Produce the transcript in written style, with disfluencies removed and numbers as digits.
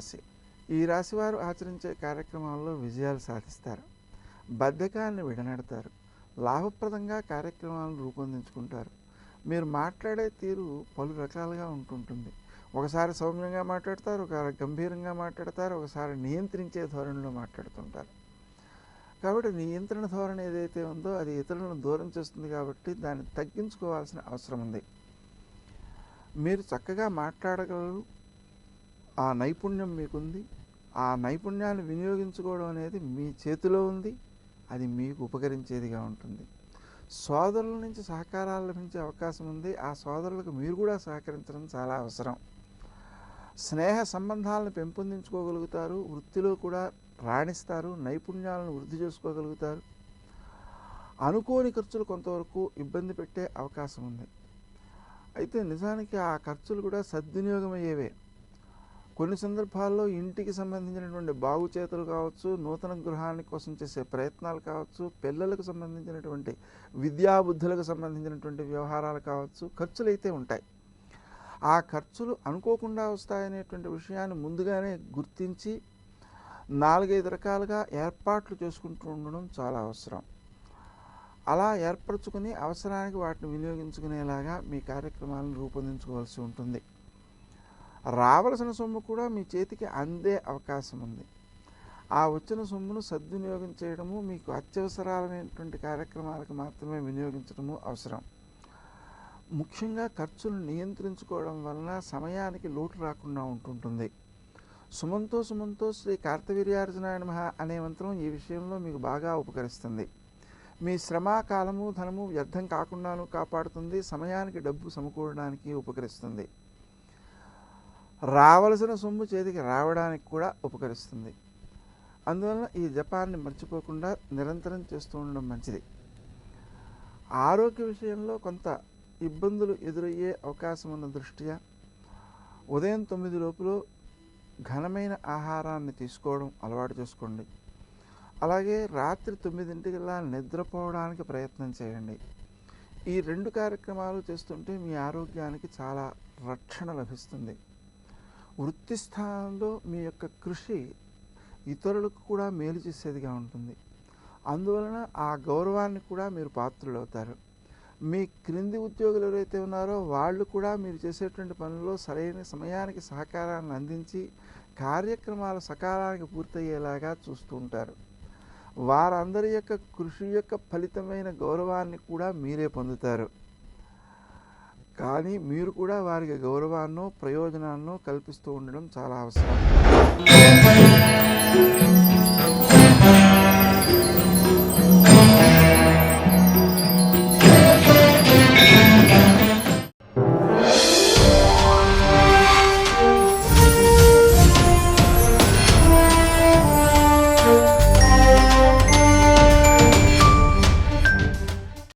రాశి. ఈ రాశి వారు ఆచరించే కార్యక్రమాల్లో విజయాలు సాధిస్తారు. బద్ధకాన్ని విడనాడతారు. లాభప్రదంగా కార్యక్రమాలను రూపొందించుకుంటారు. మీరు మాట్లాడే తీరు పలు రకాలుగా ఉంటుంటుంది. ఒకసారి సౌమ్యంగా మాట్లాడతారు, ఒకసారి గంభీరంగా మాట్లాడతారు, ఒకసారి నియంత్రించే ధోరణిలో మాట్లాడుతుంటారు. కాబట్టి నియంత్రణ ధోరణి ఏదైతే ఉందో అది ఇతరులను దూరం చేస్తుంది. కాబట్టి దాన్ని తగ్గించుకోవాల్సిన అవసరం ఉంది. మీరు చక్కగా మాట్లాడగలరు, ఆ నైపుణ్యం మీకుంది. ఆ నైపుణ్యాన్ని వినియోగించుకోవడం అనేది మీ చేతిలో ఉంది. అది మీకు ఉపకరించేదిగా ఉంటుంది. సోదరుల నుంచి సహకారాలు లభించే అవకాశం ఉంది. ఆ సోదరులకు మీరు కూడా సహకరించడం చాలా అవసరం. స్నేహ సంబంధాలను పెంపొందించుకోగలుగుతారు. వృత్తిలో కూడా రాణిస్తారు. నైపుణ్యాలను వృద్ధి చేసుకోగలుగుతారు. అనుకోని ఖర్చులు కొంతవరకు ఇబ్బంది పెట్టే అవకాశం ఉంది. అయితే నిజానికి ఆ ఖర్చులు కూడా సద్వినియోగం అయ్యేవే. కొన్ని సందర్భాల్లో ఇంటికి సంబంధించినటువంటి బాగుచేతలు కావచ్చు, నూతన గృహానికి కోసం చేసే ప్రయత్నాలు కావచ్చు, పిల్లలకు సంబంధించినటువంటి విద్యాబుద్ధులకు సంబంధించినటువంటి వ్యవహారాలు కావచ్చు, ఖర్చులు అయితే ఉంటాయి. ఆ ఖర్చులు అనుకోకుండా వస్తాయనేటువంటి విషయాన్ని ముందుగానే గుర్తించి 4-5 రకాలుగా ఏర్పాట్లు చేసుకుంటూ ఉండడం చాలా అవసరం. అలా ఏర్పరచుకుని అవసరానికి వాటిని వినియోగించుకునేలాగా మీ కార్యక్రమాలను రూపొందించుకోవాల్సి ఉంటుంది. రావలసిన సొమ్ము కూడా మీ చేతికి అందే అవకాశం ఉంది. ఆ వచ్చిన సొమ్మును సద్వినియోగం చేయడము, మీకు అత్యవసరాలైనటువంటి కార్యక్రమాలకు మాత్రమే వినియోగించడము అవసరం. ముఖ్యంగా ఖర్చులను నియంత్రించుకోవడం వలన సమయానికి లోటు రాకుండా ఉంటుంటుంది. సుమంతో శ్రీ కార్తవీర్యార్జునాయ నమః అనే మంత్రం ఈ విషయంలో మీకు బాగా ఉపకరిస్తుంది. మీ శ్రమ, కాలము, ధనము వ్యర్థం కాకుండాను కాపాడుతుంది. సమయానికి డబ్బు సమకూరడానికి ఉపకరిస్తుంది. రావలసిన సొమ్ము చేతికి రావడానికి కూడా ఉపకరిస్తుంది. అందువలన ఈ జపాన్ని మర్చిపోకుండా నిరంతరం చేస్తూ ఉండడం మంచిది. ఆరోగ్య విషయంలో కొంత ఇబ్బందులు ఎదురయ్యే అవకాశం ఉన్న దృష్ట్యా ఉదయం 9 లోపులో ఘనమైన ఆహారాన్ని తీసుకోవడం అలవాటు చేసుకోండి. అలాగే రాత్రి 9ంటికల్లా నిద్రపోవడానికి ప్రయత్నం చేయండి. ఈ 2 కార్యక్రమాలు చేస్తుంటే మీ ఆరోగ్యానికి చాలా రక్షణ లభిస్తుంది. వృత్తి స్థానంలో మీ యొక్క కృషి ఇతరులకు కూడా మేలు చేసేదిగా ఉంటుంది. అందువలన ఆ గౌరవాన్ని కూడా మీరు పాత్రులవుతారు. మీ క్రింది ఉద్యోగులు ఎవరైతే ఉన్నారో వాళ్ళు కూడా మీరు చేసేటువంటి పనుల్లో సరైన సమయానికి సహకారాన్ని అందించి కార్యక్రమాలు సకాలానికి పూర్తయ్యేలాగా చూస్తూ ఉంటారు. వారందరి యొక్క కృషి యొక్క ఫలితమైన గౌరవాన్ని కూడా మీరే పొందుతారు. కానీ మీరు కూడా వారికి గౌరవాన్నో ప్రయోజనాన్నో కల్పిస్తూ ఉండడం చాలా అవసరం.